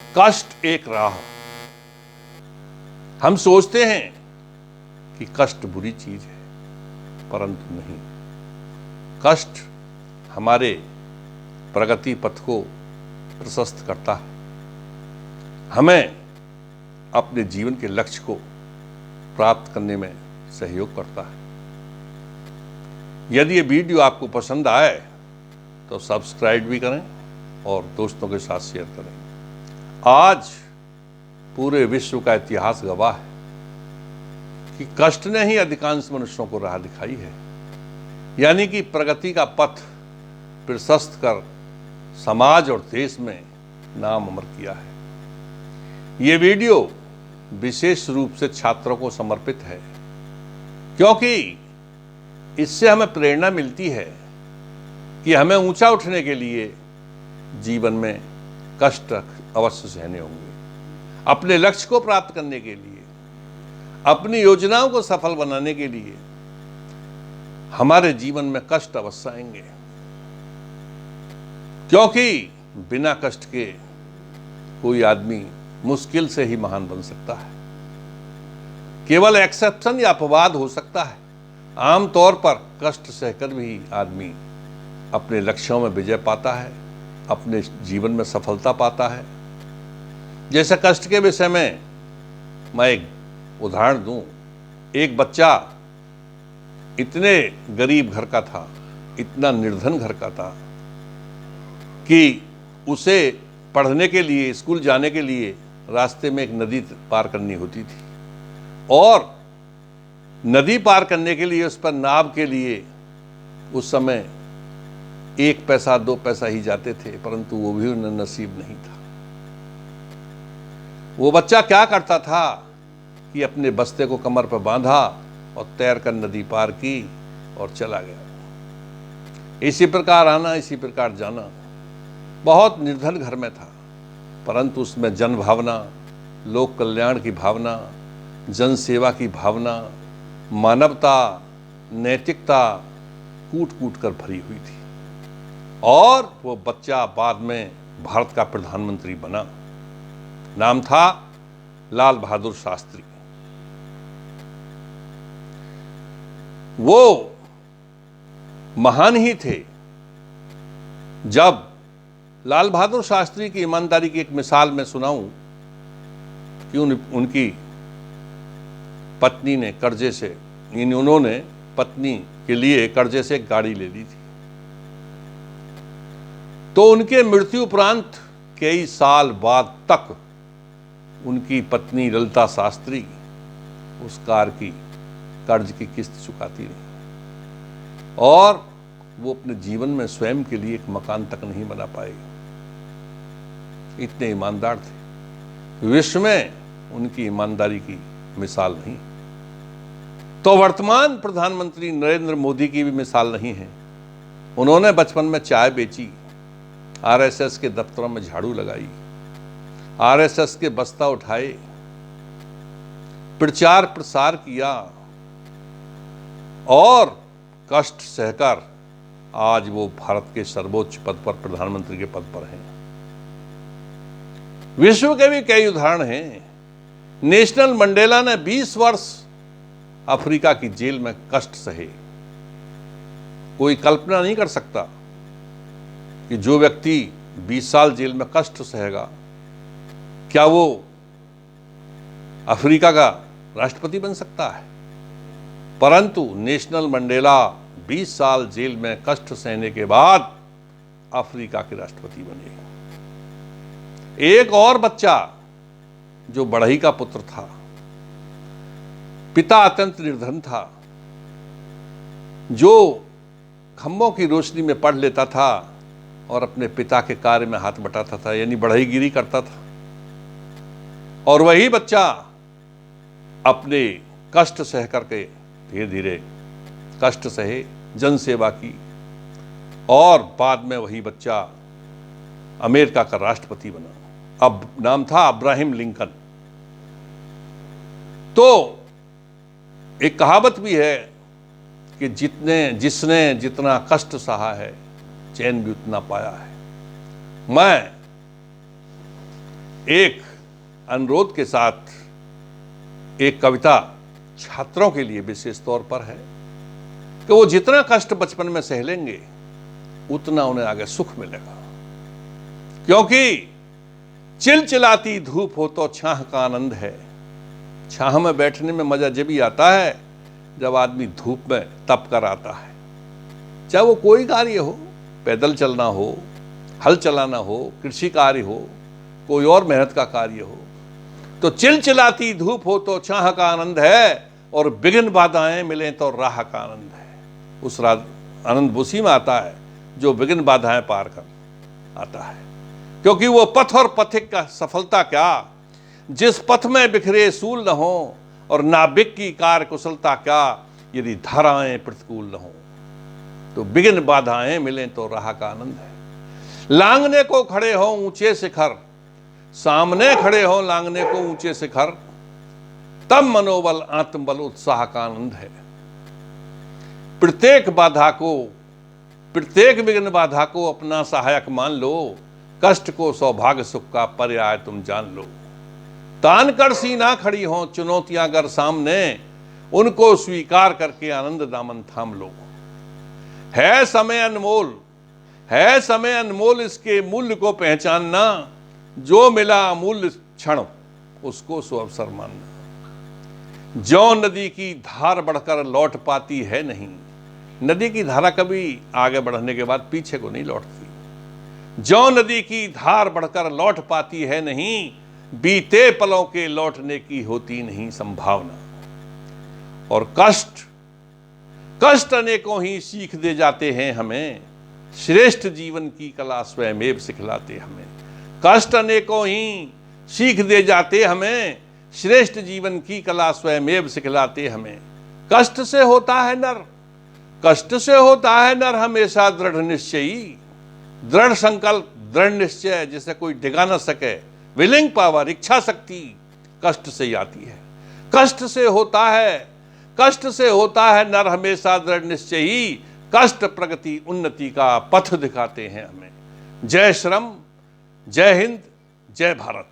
कष्ट एक राह। हम सोचते हैं कि कष्ट बुरी चीज है, परंतु नहीं। कष्ट हमारे प्रगति पथ को प्रशस्त करता है, हमें अपने जीवन के लक्ष्य को प्राप्त करने में सहयोग करता है। यदि ये वीडियो आपको पसंद आए तो सब्सक्राइब भी करें और दोस्तों के साथ शेयर करें। आज पूरे विश्व का इतिहास गवाह है कि कष्ट ने ही अधिकांश मनुष्यों को राह दिखाई है, यानी कि प्रगति का पथ प्रशस्त कर समाज और देश में नाम अमर किया है। ये वीडियो विशेष रूप से छात्रों को समर्पित है, क्योंकि इससे हमें प्रेरणा मिलती है कि हमें ऊंचा उठने के लिए जीवन में कष्ट अवश्य सहने होंगे। अपने लक्ष्य को प्राप्त करने के लिए, अपनी योजनाओं को सफल बनाने के लिए हमारे जीवन में कष्ट अवश्य आएंगे, क्योंकि बिना कष्ट के कोई आदमी मुश्किल से ही महान बन सकता है। केवल एक्सेप्शन या अपवाद हो सकता है। आमतौर पर कष्ट सहकर भी आदमी अपने लक्ष्यों में विजय पाता है, अपने जीवन में सफलता पाता है। जैसे कष्ट के विषय में मैं एक उदाहरण दूं। एक बच्चा इतने गरीब घर का था, इतना निर्धन घर का था कि उसे पढ़ने के लिए, स्कूल जाने के लिए रास्ते में एक नदी पार करनी होती थी, और नदी पार करने के लिए, उस पर नाव के लिए उस समय 1 पैसा 2 पैसा ही जाते थे, परंतु वो भी उन्हें नसीब नहीं था। वो बच्चा क्या करता था कि अपने बस्ते को कमर पर बांधा और तैर कर नदी पार की और चला गया। इसी प्रकार आना, इसी प्रकार जाना। बहुत निर्धन घर में था, परंतु उसमें जन भावना, लोक कल्याण की भावना, जन सेवा की भावना, मानवता, नैतिकता कूट कूट कर भरी हुई थी। और वो बच्चा बाद में भारत का प्रधानमंत्री बना। नाम था लाल बहादुर शास्त्री। वो महान ही थे। जब लाल बहादुर शास्त्री की ईमानदारी की एक मिसाल मैं सुनाऊं कि उनकी पत्नी ने कर्जे से, उन्होंने पत्नी के लिए कर्जे से एक गाड़ी ले ली थी। तो उनके मृत्यु उपरांत कई साल बाद तक उनकी पत्नी ललिता शास्त्री उस कार की कर्ज की किस्त चुकाती रही, और वो अपने जीवन में स्वयं के लिए एक मकान तक नहीं बना पाए। इतने ईमानदार थे। विश्व में उनकी ईमानदारी की मिसाल नहीं। तो वर्तमान प्रधानमंत्री नरेंद्र मोदी की भी मिसाल नहीं है। उन्होंने बचपन में चाय बेची, आरएसएस के दफ्तरों में झाड़ू लगाई, आरएसएस के बस्ता उठाए, प्रचार प्रसार किया, और कष्ट सहकर आज वो भारत के सर्वोच्च पद पर, प्रधानमंत्री के पद पर हैं। विश्व के भी कई उदाहरण हैं। नेल्सन मंडेला ने 20 वर्ष अफ्रीका की जेल में कष्ट सहे। कोई कल्पना नहीं कर सकता कि जो व्यक्ति 20 साल जेल में कष्ट सहेगा, क्या वो अफ्रीका का राष्ट्रपति बन सकता है? परंतु नेल्सन मंडेला 20 साल जेल में कष्ट सहने के बाद अफ्रीका के राष्ट्रपति बने। एक और बच्चा जो बढ़ई का पुत्र था, पिता अत्यंत निर्धन था, जो खंभों की रोशनी में पढ़ लेता था और अपने पिता के कार्य में हाथ बटाता था, यानी बढ़ईगिरी करता था। और वही बच्चा अपने कष्ट सह करके धीरे धीरे कष्ट सहे, जन सेवा की, और बाद में वही बच्चा अमेरिका का राष्ट्रपति बना। अब नाम था अब्राहम लिंकन। तो एक कहावत भी है कि जिसने जितना कष्ट सहा है, चैन भी उतना पाया है। मैं एक अनुरोध के साथ एक कविता छात्रों के लिए विशेष तौर पर है कि वो जितना कष्ट बचपन में सह लेंगे उतना उन्हें आगे सुख मिलेगा, क्योंकि चिलचिलाती धूप हो तो छाह का आनंद है। छाह में बैठने में मजा जब भी आता है जब आदमी धूप में तप कर आता है, चाहे वो कोई कार्य हो, पैदल चलना हो, हल चलाना हो, कृषि कार्य हो, कोई और मेहनत का कार्य हो। तो चिलचिलाती धूप हो तो छाह का आनंद है, और विघ्न बाधाएं मिलें तो राह का आनंद है। उस आनंद उसी में आता है जो विघ्न बाधाएं पार कर आता है, क्योंकि वो पथ और पथिक का सफलता क्या, जिस पथ में बिखरे सूल न हो, और नाविक की कार्य कुशलता क्या, यदि धाराएं प्रतिकूल न हो। तो विघ्न बाधाएं मिलें तो राह का आनंद है। लांघने को खड़े हो ऊंचे शिखर, सामने खड़े हो लांघने को ऊंचे शिखर, तब मनोबल आत्मबल उत्साह का आनंद है। प्रत्येक विघ्न बाधा को अपना सहायक मान लो, कष्ट को सौभाग्य सुख का पर्याय तुम जान लो। तान कर सीना खड़ी हो चुनौतियां अगर सामने, उनको स्वीकार करके आनंद दामन थाम लो। है समय अनमोल इसके मूल्य को पहचानना, जो मिला अमूल्य क्षण उसको सुअवसर मानना। जो नदी की धार बढ़कर लौट पाती है नहीं, नदी की धारा कभी आगे बढ़ने के बाद पीछे को नहीं लौटती। जो नदी की धार बढ़कर लौट पाती है नहीं, बीते पलों के लौटने की होती नहीं संभावना। और कष्ट अनेकों ही सीख दे जाते हैं हमें, श्रेष्ठ जीवन की कला स्वयमेव सिखलाते हमें। कष्ट अनेकों ही सीख दे जाते हमें, श्रेष्ठ जीवन की कला स्वयमेव सिखलाते हमें। कष्ट से होता है नर हमेशा दृढ़ निश्चयी। दृढ़ संकल्प, दृढ़ निश्चय जिसे कोई डिगा न सके, विलिंग पावर, इच्छा शक्ति कष्ट से ही आती है। कष्ट से होता है नर हमेशा दृढ़ निश्चयी। कष्ट प्रगति उन्नति का पथ दिखाते हैं हमें। जय श्रम, जय हिंद, जय भारत।